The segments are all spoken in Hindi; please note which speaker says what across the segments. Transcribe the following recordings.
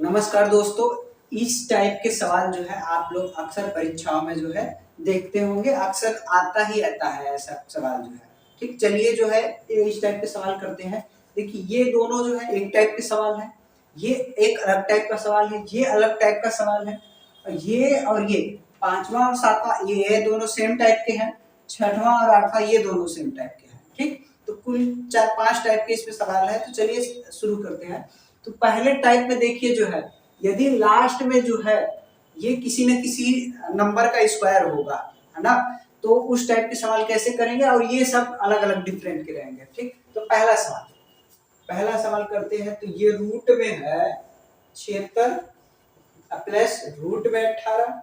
Speaker 1: नमस्कार दोस्तों। इस टाइप के सवाल जो है आप लोग अक्सर परीक्षाओं में जो है देखते होंगे, अक्सर आता ही आता है ऐसा सवाल जो है। ठीक, चलिए जो है इस टाइप के सवाल करते हैं। देखिए ये दोनों जो है एक टाइप के सवाल है, ये एक अलग टाइप का सवाल है, ये अलग टाइप का सवाल है, और ये पांचवा और सातवां ये दोनों सेम टाइप के हैं, छठवां और आठवां ये दोनों सेम टाइप के हैं। ठीक, तो कुल 4-5 टाइप के इसमें सवाल है। तो चलिए शुरू करते हैं। तो पहले टाइप में देखिए जो है, यदि लास्ट में जो है ये किसी न किसी नंबर का स्क्वायर होगा, है ना, तो उस टाइप के सवाल कैसे करेंगे, और ये सब अलग अलग डिफरेंट के रहेंगे। ठीक, तो पहला सवाल करते हैं। तो ये रूट में है 76 प्लस रूट में 18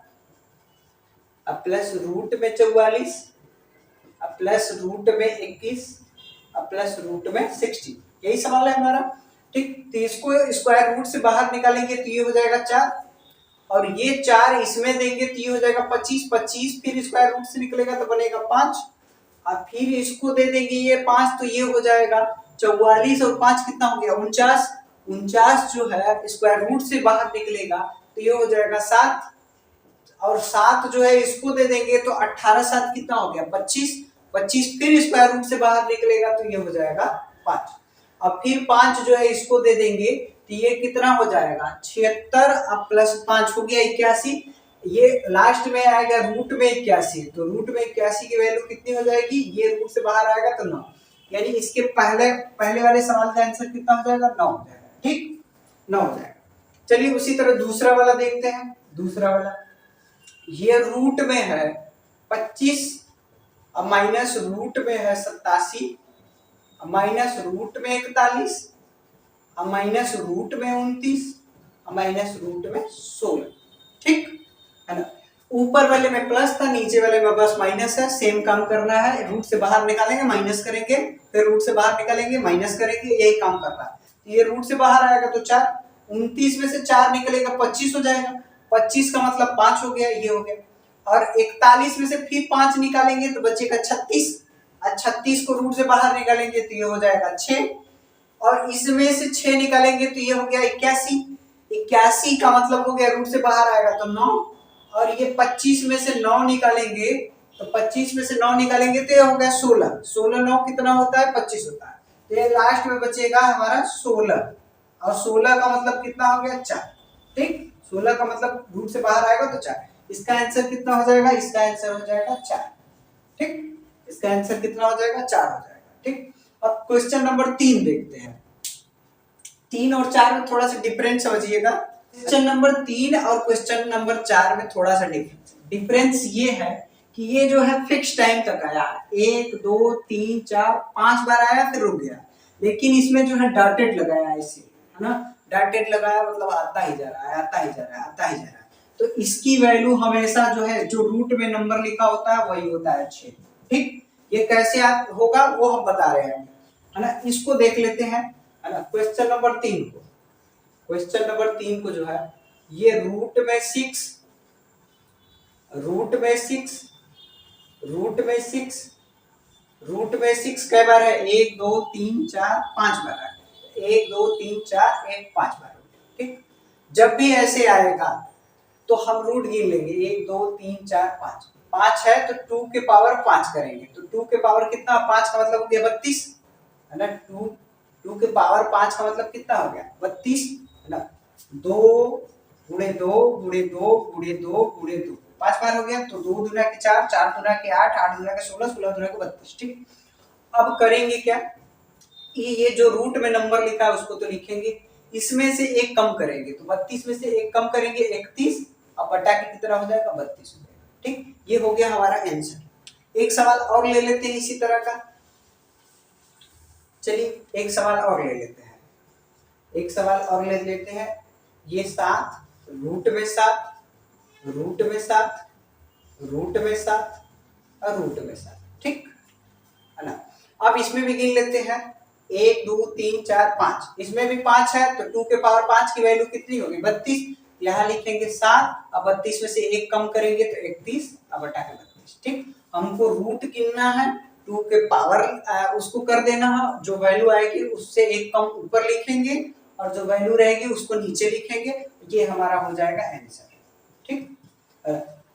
Speaker 1: प्लस रूट में 44 प्लस रूट में 21 प्लस रूट में 60। यही सवाल है हमारा। ठीक, तो इसको स्क्वायर रूट से बाहर निकालेंगे तो ये हो जाएगा 4, और ये 4 इसमें देंगे तो ये हो जाएगा 25। 25 फिर स्क्वायर रूट से निकलेगा तो बनेगा 5, और फिर इसको दे देंगे ये 5 तो ये हो जाएगा 44, और 5 कितना हो गया 49। 49 जो है स्क्वायर रूट से बाहर निकलेगा तो ये हो जाएगा 7, और 7 जो है इसको दे देंगे तो 18 7 कितना हो गया 25। 25 फिर स्क्वायर रूट से बाहर निकलेगा तो ये हो जाएगा 5, और फिर 5 जो है इसको दे देंगे तो ये कितना हो जाएगा 76 अब प्लस 5 हो गया 81। ये लास्ट में आएगा रूट में 81, तो रूट में 81 की वैल्यू कितनी हो जाएगी, ये रूट से बाहर आएगा तो 9, यानी इसके पहले वाले सवाल का आंसर कितना हो जाएगा 9 हो जाएगा। ठीक, 9 हो जाएगा। चलिए उसी तरह दूसरा वाला देखते हैं। दूसरा वाला ये रूट में है 25 अब माइनस रूट में है 87, माइनस रूट में 41, अब माइनस रूट में 29, अब माइनस रूट में 16। ठीक है ना, ऊपर वाले में प्लस था, नीचे वाले में बस माइनस है। सेम काम करना है, रूट से बाहर निकालेंगे माइनस करेंगे, फिर रूट से बाहर निकालेंगे माइनस करेंगे, यही काम करना है। ये रूट से बाहर आएगा तो 4, 29 में से 4 निकलेगा 25 हो जाएगा। 25 का मतलब 5 हो गया, ये हो गया। और 41 में से फिर 5 निकालेंगे तो बचेगा 36, और 36 को रूट से बाहर निकालेंगे तो ये हो जाएगा 6, और इसमें से 6 निकालेंगे तो ये हो गया 81। 81 का मतलब हो गया रूट से बाहर आएगा तो 9, और ये 25 में से 9 निकालेंगे तो 25 में से 9 निकालेंगे तो ये हो गया 16। 16 9 कितना होता है 25 होता है, तो ये लास्ट में बचेगा हमारा 16, और 16 का मतलब कितना हो गया 4। ठीक, 16 का मतलब रूट से बाहर आएगा तो 4। इसका आंसर कितना हो जाएगा, इसका आंसर हो जाएगा 4। ठीक, इसका आंसर कितना हो जाएगा 4 हो जाएगा। ठीक, अब क्वेश्चन नंबर 3 देखते हैं। 3 और 4 में थोड़ा सा डिफरेंस समझिएगा। क्वेश्चन नंबर 3 और क्वेश्चन नंबर 4 में थोड़ा सा डिफरेंस ये है कि ये जो है फिक्स टाइम तक आया, 1 2 3 4 5 बार आया फिर रुक गया, लेकिन इसमें जो है डॉटेड लगाया इसे, है ना, डॉटेड लगाया मतलब आता ही जा रहा है, आता ही जा रहा है, आता ही जा रहा है। तो इसकी वैल्यू हमेशा जो है जो रूट में नंबर लिखा होता है वही होता है 6। ठीक, ये कैसे होगा वो हम बता रहे हैं, है ना। इसको देख लेते हैं, है ना, क्वेश्चन नंबर 3 को। क्वेश्चन नंबर 3 को जो है ये रूट में 6 रूट में 6 रूट में 6 रूट में 6 कै बार है 1 2 3 4 5 बार है, 1 2 3 4 1 5 बार। ठीक, जब भी ऐसे आएगा तो हम रूट गिन लेंगे 1 2 3 4 5। 5 है तो 2 के पावर 5 करेंगे, तो 2 के पावर कितना 5 का मतलब हो गया 32, है ना। 2 के पावर 5 का मतलब कितना हो गया 32, है ना। 2 गुणे 2 गुणे 2 गुणे 2 गुणे 2 5 बार हो गया, तो 2 दूना के 4, 4 दूना के 8, 8 दूना के 16, 16 दूना के 32। ठीक, अब करेंगे क्या, ये जो रूट में नंबर लिखा है उसको तो लिखेंगे, इसमें से एक कम करेंगे तो 32 में से एक कम करेंगे 31, अब बटा के कितना हो जाएगा 32 हो जाएगा। ठीक, ये हो गया हमारा आंसर। एक सवाल और ले लेते हैं इसी तरह का। चलिए एक सवाल और ले लेते हैं, एक सवाल और ले लेते हैं। ये 7 रूट में 7 रूट में 7 रूट में 7 और रूट में 7। ठीक है ना। अब इसमें भी गिन लेते हैं 1 2 3 4 5, इसमें भी 5 है तो 2 के पावर 5 की वैल्यू कितनी होगी 32, यहाँ लिखेंगे 7, अब 32 में से एक कम करेंगे तो 31, अब बटा के 32। ठीक, हमको रूट गिनना है, 2 के पावर उसको कर देना है, जो वैल्यू आएगी उससे एक कम ऊपर लिखेंगे और जो वैल्यू रहेगी उसको नीचे लिखेंगे, ये हमारा हो जाएगा आंसर। ठीक,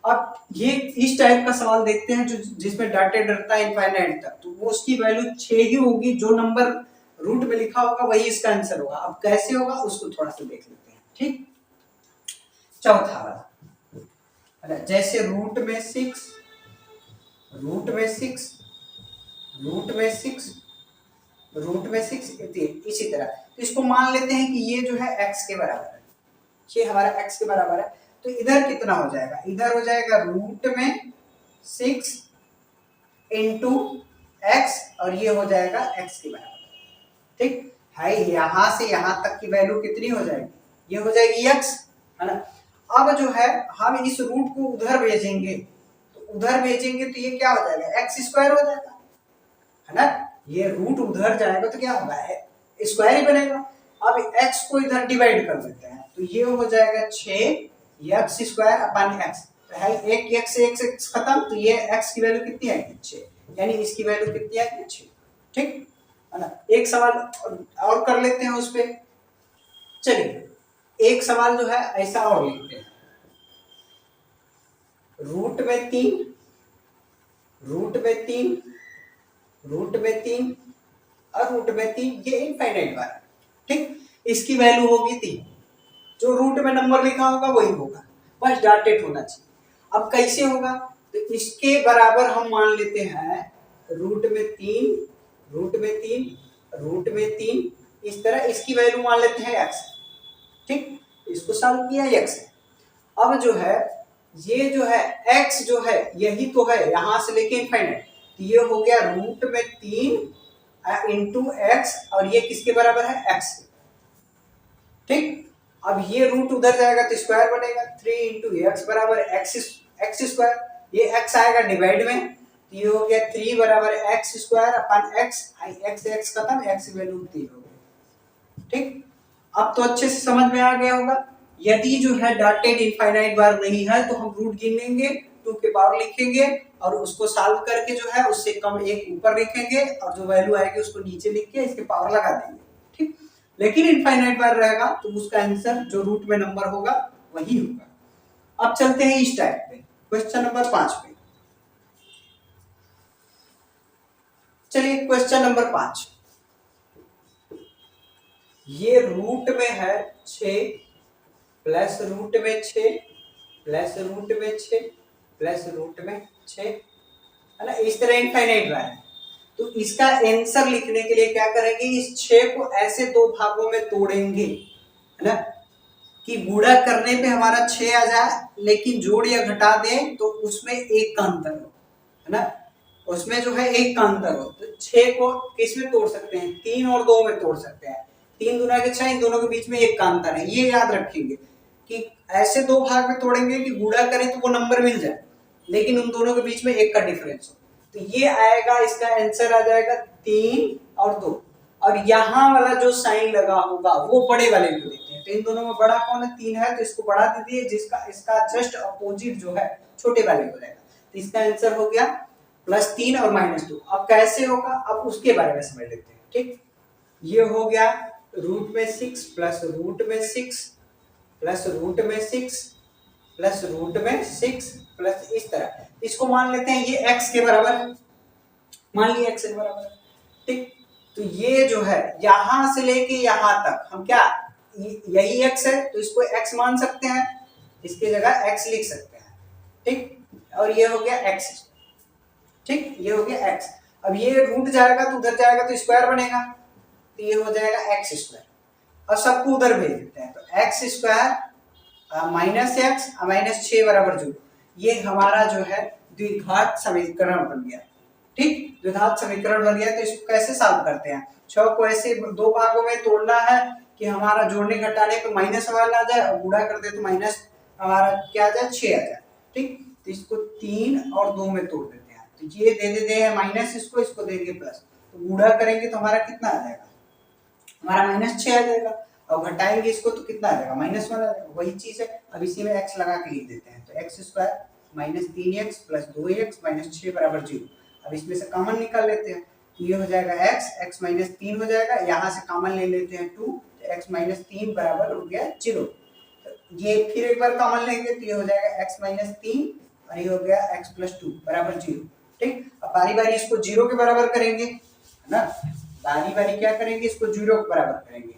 Speaker 1: अब ये इस टाइप का सवाल देखते हैं जो जिसमें डॉटेड रहता है इनफाइनाइट तक, तो वो उसकी वैल्यू 6 ही होगी, जो नंबर रूट में लिखा होगा वही इसका आंसर होगा। अब कैसे होगा उसको थोड़ा सा देख लेते हैं। ठीक, चौथा वाला, जैसे रूट में 6, रूट में 6, रूट में 6, रूट में 6, इसी तरह तो इसको मान लेते हैं कि ये जो है x के बराबर है, ये हमारा x के बराबर है। तो इधर कितना हो जाएगा, इधर हो जाएगा रूट में 6 इंटू एक्स, और ये हो जाएगा x के बराबर। ठीक है, यहां से यहां तक की वैल्यू कितनी हो जाएगी, ये हो जाएगी x, है ना। अब जो है हम इस रूट को उधर भेजेंगे, तो उधर भेजेंगे तो ये क्या हो जाएगा, एक्स स्क्वायर हो जाएगा, है ना। ये रूट उधर जाएगा तो क्या होगा, स्क्वायर ही बनेगा। अब x को इधर डिवाइड कर देते हैं, तो ये हो जाएगा 6 x² अपन x, तो है एक x से x खत्म, तो ये x की वैल्यू कितनी आएगी, 6, यानी इसकी वैल्यू कितनी आएगी, 6। ठीक है ना। एक सवाल और कर लेते हैं उस पे। चलिए एक सवाल जो है ऐसा और लिखते हैं, रूट में 3, रूट में 3, रूट में 3 और रूट में 3, ये इनफाइनाइट बार है। ठीक, इसकी वैल्यू होगी 3, जो रूट में नंबर लिखा होगा वही होगा, बस डॉटेड होना चाहिए। अब कैसे होगा, तो इसके बराबर हम मान लेते हैं रूट में 3, रूट में 3, रूट में 3, इस तरह इसकी वैल्यू मान लेते हैं x। ठीक, इसको सॉल्व किया x है। अब जो है ये जो है x जो है यही तो है यहां से लेके इनफाइनाइट, तो ये हो गया रूट में 3 इंटू एक्स, और ये किसके बराबर है, x। ठीक, अब ये रूट उधर जाएगा तो स्क्वायर बनेगा, 3 इंटू एक्स बराबर एक्स स्क्वायर, ये x आएगा डिवाइड में, तो ये हो गया 3 बराबर x square upon x, x खत्म, x की वैल्यू 3 हो गई। ठीक, अब तो अच्छे से समझ में आ गया होगा। यदि जो है डॉटेड इनफाइनाइट बार नहीं है तो हम रूट गिनेंगे, 2 के पावर लिखेंगे और उसको सॉल्व करके जो है उससे कम एक ऊपर लिखेंगे, और जो वैल्यू आएगी उसको नीचे लिख के इसके पावर लगा देंगे। ठीक, लेकिन इनफाइनाइट बार रहेगा तो उसका आंसर जो रूट में नंबर होगा वही होगा। अब चलते हैं इस टाइप पे, क्वेश्चन नंबर 5 पे। चलिए क्वेश्चन नंबर 5, ये रूट में है 6 प्लस रूट में 6 प्लस रूट में 6 प्लस रूट में 6, है ना, इस तरह इनफाइनाइट बार है। तो इसका आंसर लिखने के लिए क्या करेंगे, इस 6 को ऐसे 2 भागों में तोड़ेंगे, है ना, कि गुणा करने पे हमारा 6 आ जाए, लेकिन जोड़ या घटा दें तो उसमें 1 का अंतर हो, है ना, उसमें जो है 1 का अंतर हो। तो 6 को किस में तोड़ सकते हैं, 3 और 2 में तोड़ सकते हैं, 3 दूना के 6, इन दोनों के बीच में 1 का अंतर है। ये याद रखेंगे कि ऐसे 2 भाग में तोड़ेंगे कि गुणा करें तो वो नंबर मिल जाए, लेकिन उन दोनों के बीच में 1 का डिफरेंस हो। तो ये आएगा, इसका आंसर आ जाएगा 3 और 2, और यहाँ वाला जो साइन लगा होगा वो बड़े वाले को देते हैं। तो इन दोनों में बड़ा कौन है, 3 है, तो इसको बढ़ा दीजिए, जिसका इसका जस्ट अपोजिट जो है छोटे वाले को जाएगा। तो इसका आंसर हो गया +3 और -2। अब कैसे होगा, अब उसके बारे में समझ लेते हैं। ठीक, ये हो गया रूट में 6 प्लस रूट में 6 प्लस रूट में 6 प्लस रूट में 6 प्लस इस तरह, इसको मान लेते हैं ये x के बराबर है, मान लिया x के बराबर है। ठीक, तो ये जो है यहां से लेके यहां तक हम क्या, यही x है तो इसको x मान सकते हैं, इसकी जगह x लिख सकते हैं। ठीक, और ये हो गया x। ठीक, ये हो गया x। अब ये रूट जाएगा तो उधर जाएगा तो स्क्वायर बनेगा, तो ये हो जाएगा x स्क्वायर, और सबको उधर भेज देते हैं, तो x स्क्वायर -x -6 बराबर 0। ये हमारा जो है द्विघात समीकरण बन गया। ठीक, द्विघात समीकरण बन गया। तो इसको कैसे सॉल्व करते हैं, 6 को ऐसे 2 भागों में तोड़ना है कि हमारा जोड़ने घटाने पे माइनस वाला आ जाए, और गुणा कर दे तो माइनस हमारा क्या आ जाए, 6 आ जाए। ठीक, तो इसको 3 और 2 में तोड़ देते हैं, तो ये दे देते हैं माइनस, इसको देंगे प्लस, तो गुणा करेंगे तो हमारा कितना आ जाएगा, हमारा -6 आ जाएगा, और घटाएंगे इसको तो कितना आ जाएगा, -1 आ जाएगा। वही चीज है, अब इसी में x लगा के लिख देते हैं, तो x square -3x plus 2x -6 बराबर 0। अब इसमें से कॉमन निकाल लेते हैं, तो ये हो जाएगा x -3 हो जाएगा, यहाँ से कॉमन ले लेते हैं 2, तो x -3 बराबर हो गया 0। ये फिर एक बार कॉमन लेंगे तो ये हो जाएगा x माइनस 3 और ये हो गया x प्लस 2 बराबर 0। ठीक, अब बारी बारी इसको 0 के बराबर करेंगे, है ना, बारी बारी क्या करेंगे, इसको 0 के बराबर करेंगे।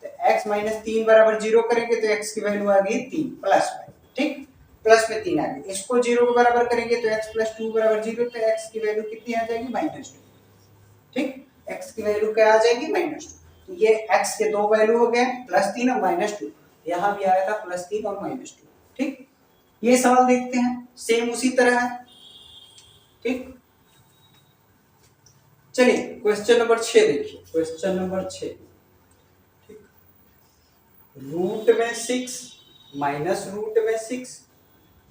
Speaker 1: तो x माइनस 3 बराबर 0 करेंगे तो x की वैल्यू आ गई 3 प्लस में, ठीक, प्लस में 3 आ गई। इसको 0 के बराबर करेंगे तो x प्लस 2 बराबर 0, तो x की वैल्यू कितनी आ जाएगी, माइनस 2। ठीक, x की वैल्यू क्या आ जाएगी, माइनस 2। तो ये x के दो वैल्यू हो गए, प्लस 3 और माइनस 2। यहाँ भी आया था प्लस 3 और माइनस 2। ठीक, ये सवाल देखते हैं, सेम उसी तरह है। ठीक, चलिए क्वेश्चन नंबर 6 देखिए, क्वेश्चन नंबर 6। ठीक, रूट में 6 माइनस रूट में 6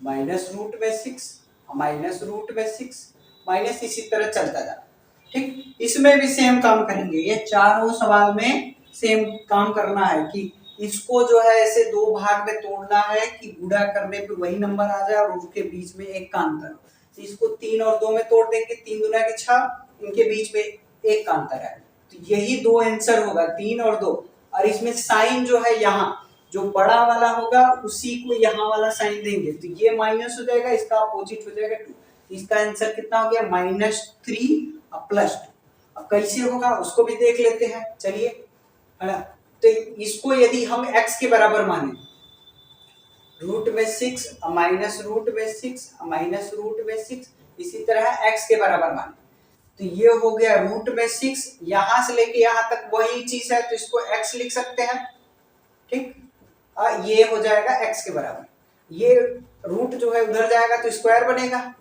Speaker 1: माइनस रूट में 6 माइनस रूट में 6 माइनस, इसी तरह चलता जा। ठीक, इसमें भी सेम काम करेंगे, ये चारों सवाल में सेम काम करना है कि इसको जो है ऐसे दो भाग में तोड़ना है कि गुणा करने पे वही नंबर आ जाए और उसके बीच में एक का अंतर हो। तो इसको 3 और 2 में तोड़ देंगे, 3 दूना के 6, इनके बीच में एक का अंतर है, तो यही दो आंसर होगा, 3 और 2। और इसमें साइन जो है यहाँ जो बड़ा वाला होगा उसी को यहाँ वाला साइन देंगे, तो ये माइनस हो जाएगा, इसका अपोजिट हो जाएगा 2। इसका आंसर कितना हो गया, -3 और +2। अब कैसे होगा उसको भी देख लेते हैं, चलिए, है ना। तो इसको यदि हम x के बराबर माने, रूट में 6 माइनस रूट में 6 माइनस रूट में 6, इसी तरह x के बराबर माने, तो ये हो गया रूट में 6, यहां से लेके यहां तक वही चीज है, तो इसको x लिख सकते हैं। ठीक, ये हो जाएगा x के बराबर, ये रूट जो है उधर जाएगा तो स्क्वायर बनेगा,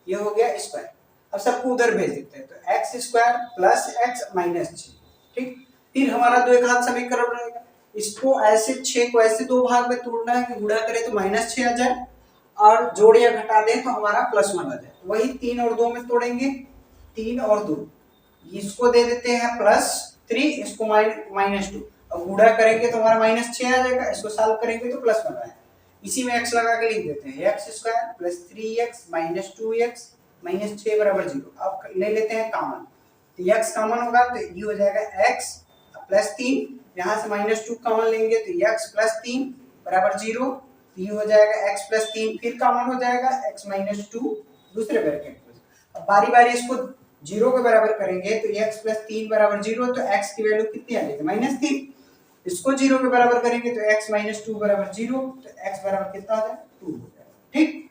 Speaker 1: ये हो गया स्क्वायर। अब सबको उधर भेज देते हैं, तो x square plus x minus 6। ठीक, फिर हमारा द्विघात समीकरण रहेगा, इसको ऐसे 6 को ऐसे दो भाग में तोड़ना है कि गुणा करें तो -6 आ जाए और जोड़ या घटा दें तो हमारा +1 आ जाए। वही 3 और 2 में तोड़ेंगे, 3 और 2, इसको दे देते हैं +3, इसको -2, अब गुणा करेंगे तो हमारा -6 आ जाएगा, इसको सॉल्व करेंगे तो +1 आएगा। इसी में x लगा के लिख देते हैं, x square plus 3x minus 2x minus 6 बराबर 0। अब ले लेते हैं कॉमन, तो x कॉमन होगा तो ये हो जाएगा x प्लस 3, यहाँ से -2 कॉमन लेंगे तो x प्लस 3 बराबर 0, तो ये हो जाएगा x प्लस 3, फिर कॉमन हो जाएगा x माइनस 2 दूसरे ब्रैकेट में। अब बारी बारी इसको 0 के बराबर करेंगे तो x प्लस 3 बराबर 0, तो x की वैल्यू कितनी आ जाएगी, -3। इसको 0 के बराबर करेंगे तो x माइनस 2 बराबर 0, तो x बराबर कितना हो जाएगा, 2 हो जाएगा। ठीक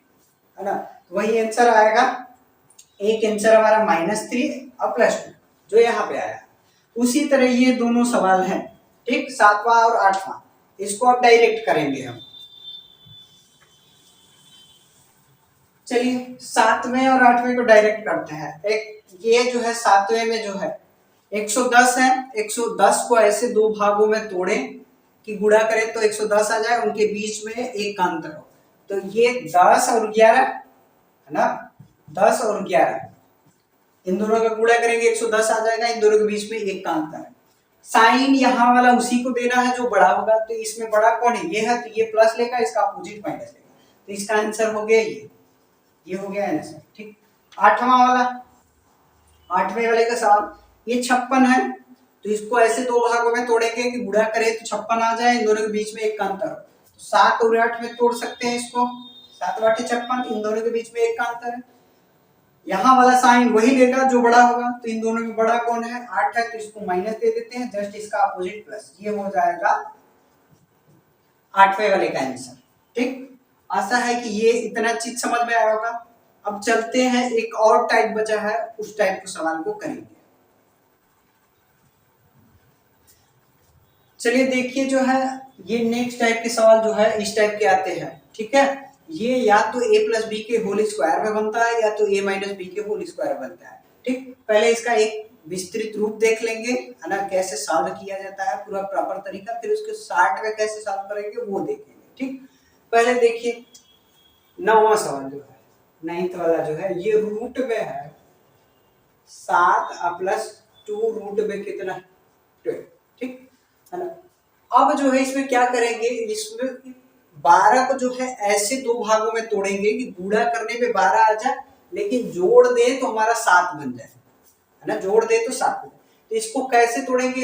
Speaker 1: है ना, तो वही आंसर आएगा, एक आंसर हमारा -3 और +2 जो यहाँ पे आया। उसी तरह ये दोनों सवाल हैं, ठीक, 7वां और 8वां, इसको अब डायरेक्ट करेंगे हम। चलिए 7वें और 8वें को डायरेक्ट करते हैं। एक ये जो है 7वें में जो है 110 है, 110 को ऐसे दो भागों में तोड़े कि गुणा करें तो 110 आ जाए, उनके बीच में एक का अंतर हो, तो ये 10 और 11 है ना, 10 और 11 इन दोनों का गुणा करेंगे 110 आ जाएगा, इन दोनों के बीच में एक का अंतर है। साइन यहाँ वाला उसी को देना है जो बड़ा होगा, तो इसमें बड़ा कौन है, ये है, तो ये प्लस लेगा, इसका अपोजिट माइनस लेगा, तो इसका आंसर हो गया ये हो गया आंसर। ठीक, 8वां वाला, 8वें वाले का सवाल, ये 56 है, तो इसको ऐसे दो भागों में तोड़ेंगे कि गुणा करें तो 56 आ जाए, इन दोनों के बीच में एक का अंतर हो, तो 7 और 8 में तोड़ सकते हैं इसको, 7 8 56, इन दोनों के बीच में एक का अंतर है। यहाँ वाला साइन वही लेगा जो बड़ा होगा, तो इन दोनों में बड़ा कौन है, 8 है, तो इसको माइनस दे देते हैं, जस्ट इसका अपोजिट प्लस, ये हो जाएगा 8वें वाले का आंसर। ठीक, आशा है कि ये इतना चीज समझ में आया होगा। अब चलते हैं, एक और टाइप बचा है, उस टाइप के सवाल को करेंगे। चलिए देखिए जो है ये नेक्स्ट टाइप के सवाल जो है इस टाइप के आते हैं। ठीक है, ये या तो a प्लस बी के होल स्क्वायर में बनता है या तो a माइनस बी के होल स्क्वायर बनता है। ठीक, पहले इसका एक विस्तृत रूप देख लेंगे, है ना, कैसे सॉल्व किया जाता है पूरा प्रॉपर तरीका, फिर उसके शार्ट में कैसे सॉल्व करेंगे वो देखेंगे। ठीक, पहले देखिए 9वां सवाल जो है, 9th वाला जो है, ये रूट में है 7 प्लस 2 रूट में कितना 12। ठीक है ना, अब जो है इसमें क्या करेंगे, इसमें 12 को जो है ऐसे दो भागों में तोड़ेंगे कि गुणा करने पे 12 आ जाए, लेकिन जोड़ दे तो हमारा 7 बन जाए, है ना, जोड़ दे तो 7 बन जाए। तो इसको कैसे तोड़ेंगे,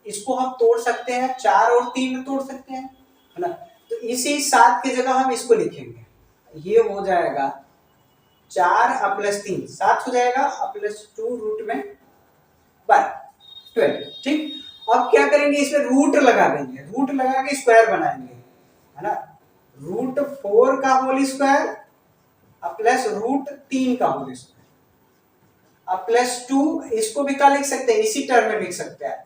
Speaker 1: इसको हम तोड़ सकते हैं 4 और 3 में तोड़ सकते हैं, है ना, तो तो इसी 7 की जगह हम इसको लिखेंगे, ये हो जाएगा 4 प्लस 3 7 हो जाएगा, प्लस 2 रूट में 12 ठीक। अब क्या करेंगे, इसमें रूट लगा देंगे, रूट लगा के स्क्वायर बनाएंगे, है ना। रूट 4 का होल स्क्वायर प्लस रूट 3 का होल स्क्वायर प्लस 2, इसको भी क्या लिख सकते हैं, इसी टर्म में लिख सकते हैं,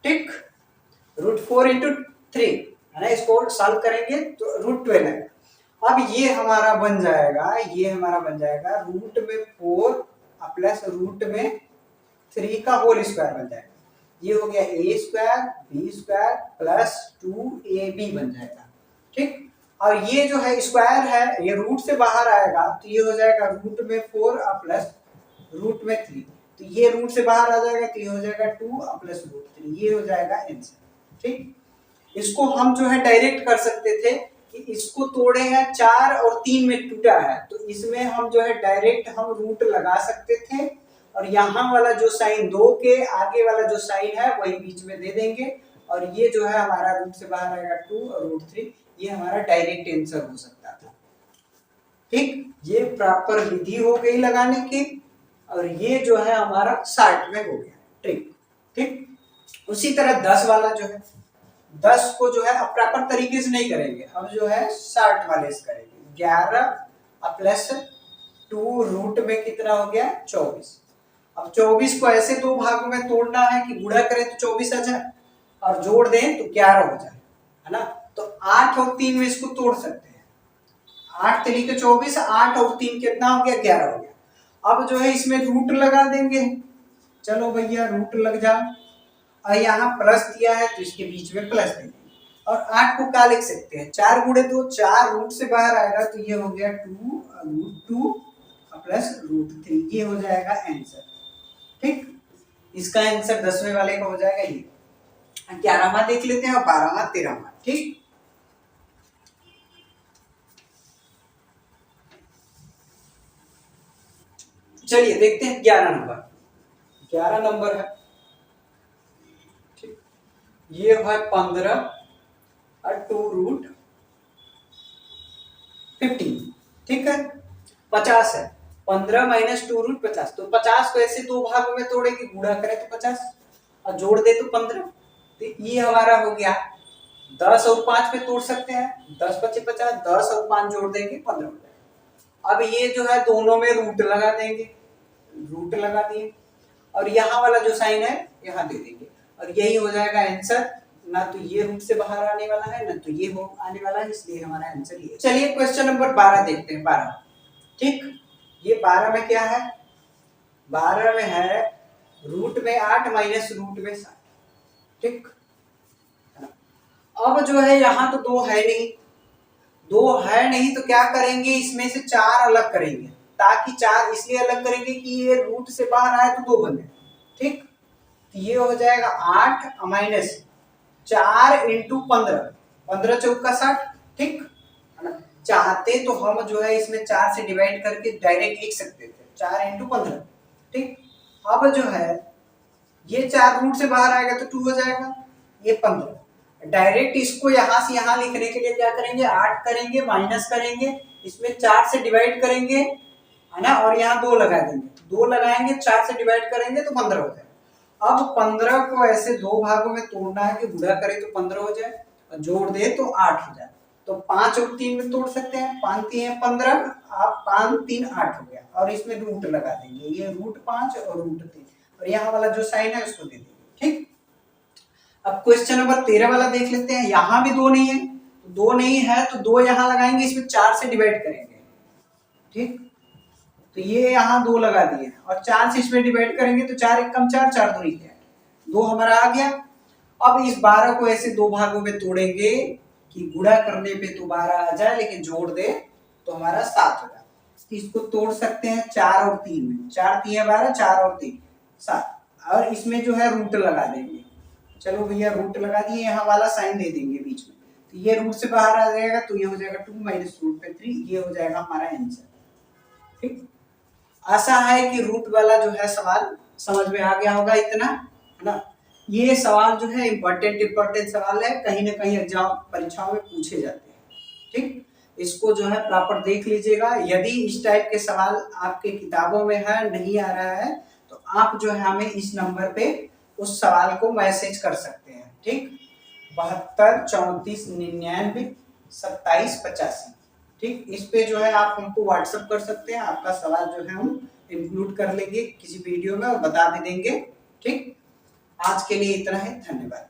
Speaker 1: ठीक। रूट 4 इंटू 3 है ना, इसको सॉल्व करेंगे तो रूट 12 है। अब ये हमारा बन जाएगा, ये हमारा बन जाएगा रूट में 4 प्लस रूट में 3 का होल स्क्वायर बन जाएगा। ये हो गया A square B square plus 2ab बन जाएगा, ठीक। और ये जो है स्क्वायर है, ये रूट से बाहर आएगा तो ये हो जाएगा रूट में 4 प्लस रूट में 3, तो ये रूट से बाहर आ जाएगा तो ये हो जाएगा 2 प्लस रूट 3, ये हो जाएगा आंसर, ठीक। इसको हम जो है डायरेक्ट कर सकते थे कि इसको तोड़े हैं 4 और 3 में टूटा है, तो इसमें हम जो है डायरेक्ट हम रूट लगा सकते थे, और यहाँ वाला जो साइन 2 के आगे वाला जो साइन है वही बीच में दे देंगे, और ये जो है हमारा रूट से बाहर आएगा 2 और रूट 3, ये हमारा डायरेक्ट आंसर हो सकता था, ठीक। ये प्रॉपर विधि हो गई लगाने की, और ये जो है हमारा 60 में हो गया, ठीक ठीक। उसी तरह 10 वाला जो है, 10 को जो है अब प्रॉपर तरीके से नहीं करेंगे, अब जो है 60 वाले से करेंगे। 11 प्लस 2 रूट में कितना हो गया 24। अब 24 को ऐसे दो भागों में तोड़ना है कि गुणा करें तो 24 आ जाए और जोड़ दें तो 11 हो जाए, है ना। तो 8 और 3 में इसको तोड़ सकते हैं, 8 तरीके 24, 8 और 3 कितना हो गया 11 हो गया। अब जो है इसमें रूट लगा देंगे, चलो भैया रूट लग जा, और यहाँ प्लस दिया है तो इसके बीच में प्लस देंगे, और 8 को क्या लिख सकते हैं 4 गुणे 2, 4 रूट से बाहर आएगा तो ये हो गया 2 रूट 2 प्लस रूट 3, ये हो जाएगा आंसर, ठीक। इसका आंसर 10वें वाले का हो जाएगा ये। 11वां देख लेते हैं और 12वां 13वां, ठीक। चलिए देखते हैं 11 नंबर, 11 नंबर है, ठीक। ये है 15 और 2 रूट 15, ठीक है। 50 है, 15 माइनस 2 रूट 50, तो 50 को ऐसे दो भागों में तोड़े कि गुणा करें तो 50 और जोड़ दे तो 15, तो ये हमारा हो गया। 10 और 5 पे तोड़ सकते हैं, 10 पचे 50, 10 और 5 जोड़ देंगे 15 हो जाएगा। अब ये जो है दोनों में रूट लगा देंगे, रूट लगा दिए, और यहाँ वाला जो साइन है यहाँ दे देंगे, और यही हो जाएगा आंसर। ना तो ये रूट से बाहर आने वाला है ना तो ये हो आने वाला है, इसलिए हमारा आंसर ये। चलिए क्वेश्चन नंबर 12 देखते हैं, 12, ठीक। ये 12 में क्या है, 12 में है रूट में 8 माइनस रूट में 7, ठीक। अब जो है यहाँ तो दो है नहीं, दो है नहीं तो क्या करेंगे, इसमें से 4 अलग करेंगे, ताकि 4 इसलिए अलग करेंगे कि ये रूट से बाहर आए तो 2 बने, ठीक। तो ये हो जाएगा 8 माइनस 4 इंटू 15, 15 चौका 60, ठीक है ना। चाहते तो हम जो है इसमें 4 से डिवाइड करके डायरेक्ट लिख सकते थे, 4 इंटू 15, ठीक। अब जो है ये 4 रूट से बाहर आएगा तो 2 हो जाएगा, ये 15, डायरेक्ट इसको यहाँ से यहाँ लिखने के लिए क्या करेंगे 8 करेंगे माइनस करेंगे, इसमें 4 से डिवाइड करेंगे, है ना, और यहाँ 2 लगा देंगे, 2 लगाएंगे 4 से डिवाइड करेंगे तो 15 हो जाएगा। अब 15 को ऐसे दो भागों में तोड़ना है कि गुणा करें तो 15 हो जाए और जोड़ दे तो 8 हो जाए, तो 5 और 3 में तोड़ सकते हैं, 5 3 15, आप 5 3 8 हो गया, और इसमें रूट लगा देंगे, ये रूट 5 और रूट 3, और यहाँ वाला जो साइन है उसको दे देंगे, ठीक। अब क्वेश्चन नंबर 13 वाला देख लेते हैं, यहाँ भी 2 नहीं है, तो 2 नहीं है तो 2 यहाँ लगाएंगे, इसमें 4 से डिवाइड करेंगे, ठीक। तो ये यहाँ 2 लगा दिए और 4 से इसमें डिवाइड करेंगे तो 4 एक कम 4, 4 दूनी 2 हमारा आ गया। अब इस 12 को ऐसे दो भागों में तोड़ेंगे कि गुणा करने पे तो 12 आ जाए, लेकिन जोड़ दे तो हमारा 7 हो जाए। इसको तोड़ सकते हैं 4 और 3 में, 4 3 12, 4 और 3 7, और इसमें जो है रूट लगा देंगे, चलो भैया रूट लगा दिए, यहाँ वाला साइन दे देंगे बीच में, तो ये रूट से बाहर आ जाएगा तो ये हो जाएगा 2 माइनस रूट पे 3, ये हो जाएगा हमारा आंसर, ठीक। आशा है कि रूट वाला जो है सवाल समझ में आ गया होगा इतना, है ना। ये सवाल जो है इम्पोर्टेंट सवाल है, कहीं ना कहीं एग्जाम परीक्षाओं में पूछे जाते हैं। ठीक, इसको जो है प्रॉपर देख लीजिएगा। यदि इस टाइप के सवाल आपके किताबों में है, नहीं आ रहा है, तो आप जो है हमें इस नंबर पे उस सवाल को मैसेज कर सकते हैं। ठीक, 72 34 99 27 85। ठीक, इस पे जो है आप हमको व्हाट्सएप कर सकते हैं, आपका सवाल जो है हम इंक्लूड कर लेंगे किसी वीडियो में और बता भी देंगे। ठीक, आज के लिए इतना है, धन्यवाद।